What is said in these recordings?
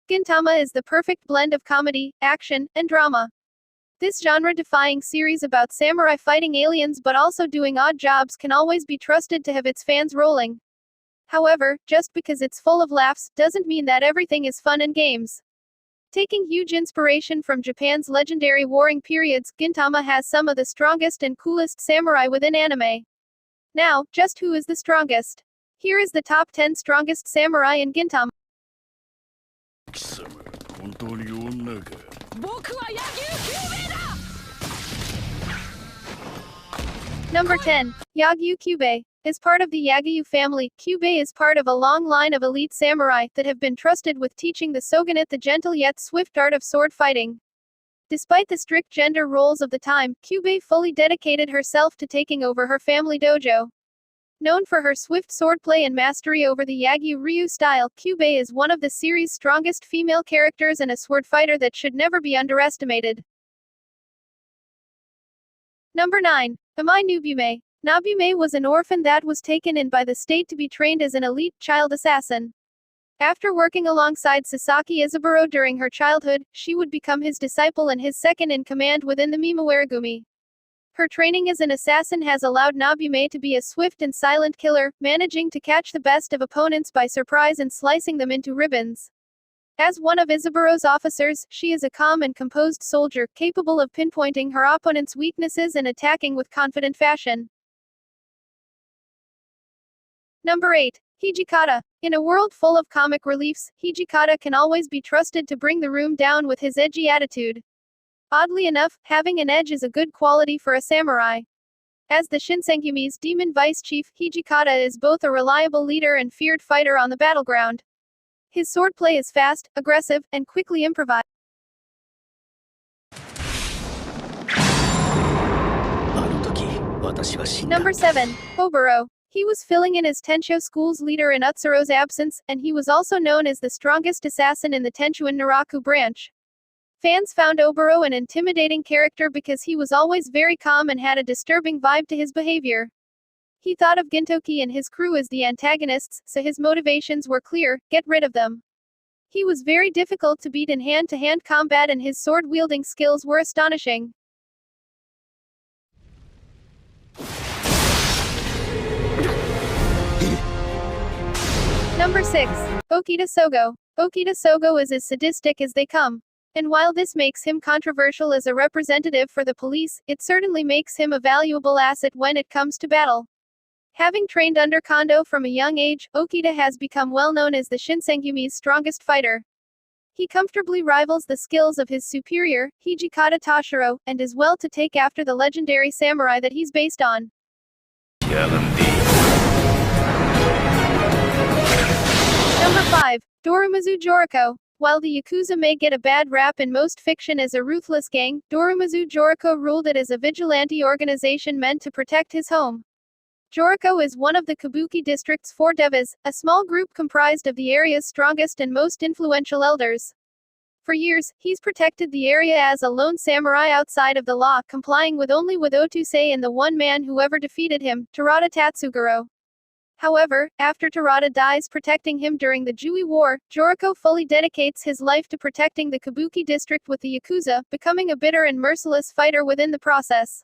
Gintama is the perfect blend of comedy, action, and drama. This genre-defying series about samurai fighting aliens but also doing odd jobs can always be trusted to have its fans rolling. However, just because it's full of laughs doesn't mean that everything is fun and games. Taking huge inspiration from Japan's legendary warring periods, Gintama has some of the strongest and coolest samurai within anime. Now, just who is the strongest? Here is the top 10 strongest samurai in Gintama. Number 10. Yagyu Kyubei. As part of the Yagyu family, Kyubei is part of a long line of elite samurai that have been trusted with teaching the shogunate the gentle yet swift art of sword fighting. Despite the strict gender roles of the time, Kyubei fully dedicated herself to taking over her family dojo. Known for her swift swordplay and mastery over the Yagyu Ryu style, Kyubei is one of the series' strongest female characters and a sword fighter that should never be underestimated. Number 9. Nubume. Nubume was an orphan that was taken in by the state to be trained as an elite child assassin. After working alongside Sasaki Izaburo during her childhood, she would become his disciple and his second in command within the Mimawarigumi. Her training as an assassin has allowed Nubume to be a swift and silent killer, managing to catch the best of opponents by surprise and slicing them into ribbons. As one of Izaburo's officers, she is a calm and composed soldier, capable of pinpointing her opponent's weaknesses and attacking with confident fashion. Number 8. Hijikata. In a world full of comic reliefs, Hijikata can always be trusted to bring the room down with his edgy attitude. Oddly enough, having an edge is a good quality for a samurai. As the Shinsengumi's demon vice chief, Hijikata is both a reliable leader and feared fighter on the battleground. His swordplay is fast, aggressive, and quickly improvised. Number 7. Obero. He was filling in as Tensho School's leader in Utsuro's absence, and he was also known as the strongest assassin in the Tenshuin Naraku branch. Fans found Obero an intimidating character because he was always very calm and had a disturbing vibe to his behavior. He thought of Gintoki and his crew as the antagonists, so his motivations were clear: get rid of them. He was very difficult to beat in hand-to-hand combat and his sword-wielding skills were astonishing. Number 6. Okida Sogo. Okida Sogo is as sadistic as they come. And while this makes him controversial as a representative for the police, it certainly makes him a valuable asset when it comes to battle. Having trained under Kondo from a young age, Okida has become well known as the Shinsengumi's strongest fighter. He comfortably rivals the skills of his superior, Hijikata Toshiro, and is well to take after the legendary samurai that he's based on. Number 5. Doromazu Jorico. While the Yakuza may get a bad rap in most fiction as a ruthless gang, Doromazu Jorico ruled it as a vigilante organization meant to protect his home. Jorico is one of the Kabuki district's 4 devas, a small group comprised of the area's strongest and most influential elders. For years, he's protected the area as a lone samurai outside of the law, complying only with Otusei and the one man who ever defeated him, Terada Tatsugoro. However, after Terada dies protecting him during the Jui War, Jorico fully dedicates his life to protecting the Kabuki district with the Yakuza, becoming a bitter and merciless fighter within the process.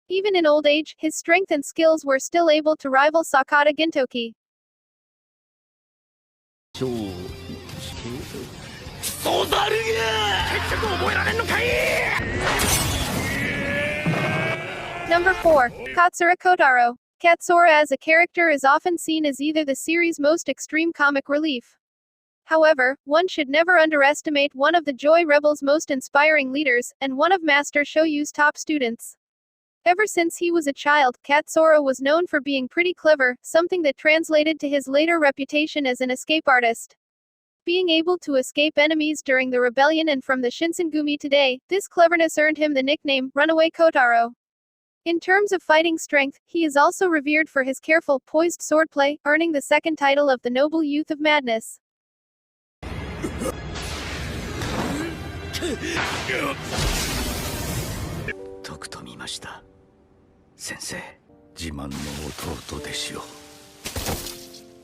Even in old age, his strength and skills were still able to rival Sakata Gintoki. Number 4. Katsura Kotaro. Katsura as a character is often seen as either the series' most extreme comic relief. However, one should never underestimate one of the Joy Rebels' most inspiring leaders, and one of Master Shoyu's top students. Ever since he was a child, Katsura was known for being pretty clever, something that translated to his later reputation as an escape artist. Being able to escape enemies during the rebellion and from the Shinsengumi today, this cleverness earned him the nickname, Runaway Kotaro. In terms of fighting strength, he is also revered for his careful, poised swordplay, earning the second title of the Noble Youth of Madness. した。先生、自慢の弟ですよ。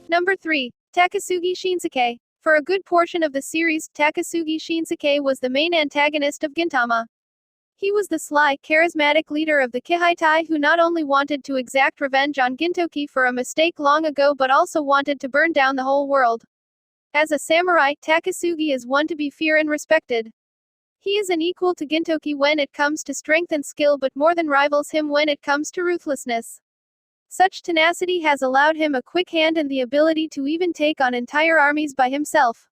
Number 3. Takasugi Shinsuke. For a good portion of the series, Takasugi Shinsuke was the main antagonist of Gintama. He was the sly, charismatic leader of the Kihaitai who not only wanted to exact revenge on Gintoki for a mistake long ago but also wanted to burn down the whole world. As a samurai, Takasugi is one to be feared and respected. He is an equal to Gintoki when it comes to strength and skill but more than rivals him when it comes to ruthlessness. Such tenacity has allowed him a quick hand and the ability to even take on entire armies by himself.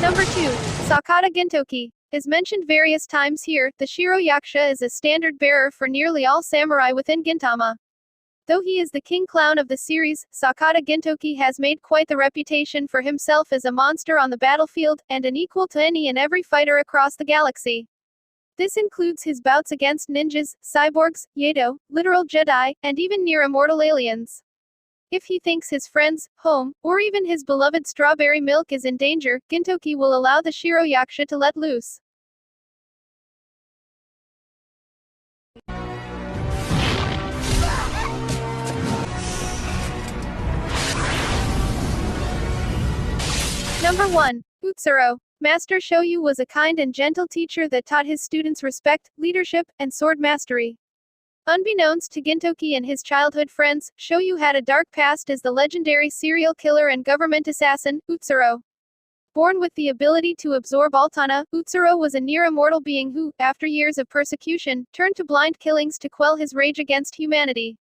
Number 2. Sakata Gintoki. As mentioned various times here, the Shiro Yakusha is a standard bearer for nearly all samurai within Gintama. Though he is the king clown of the series, Sakata Gintoki has made quite the reputation for himself as a monster on the battlefield, and an equal to any and every fighter across the galaxy. This includes his bouts against ninjas, cyborgs, Yedo, literal Jedi, and even near-immortal aliens. If he thinks his friends, home, or even his beloved strawberry milk is in danger, Gintoki will allow the Shiro Yakusha to let loose. Number 1. Utsuro. Master Shoyu was a kind and gentle teacher that taught his students respect, leadership, and sword mastery. Unbeknownst to Gintoki and his childhood friends, Shoyu had a dark past as the legendary serial killer and government assassin, Utsuro. Born with the ability to absorb Altana, Utsuro was a near-immortal being who, after years of persecution, turned to blind killings to quell his rage against humanity.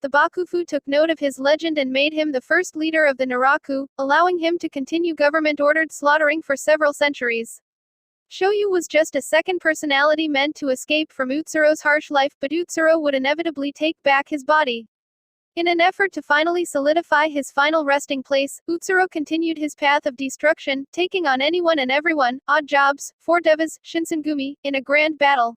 The Bakufu took note of his legend and made him the first leader of the Naraku, allowing him to continue government-ordered slaughtering for several centuries. Shoyu was just a second personality meant to escape from Utsuro's harsh life, but Utsuro would inevitably take back his body. In an effort to finally solidify his final resting place, Utsuro continued his path of destruction, taking on anyone and everyone, odd jobs, four devas, shinsengumi, in a grand battle.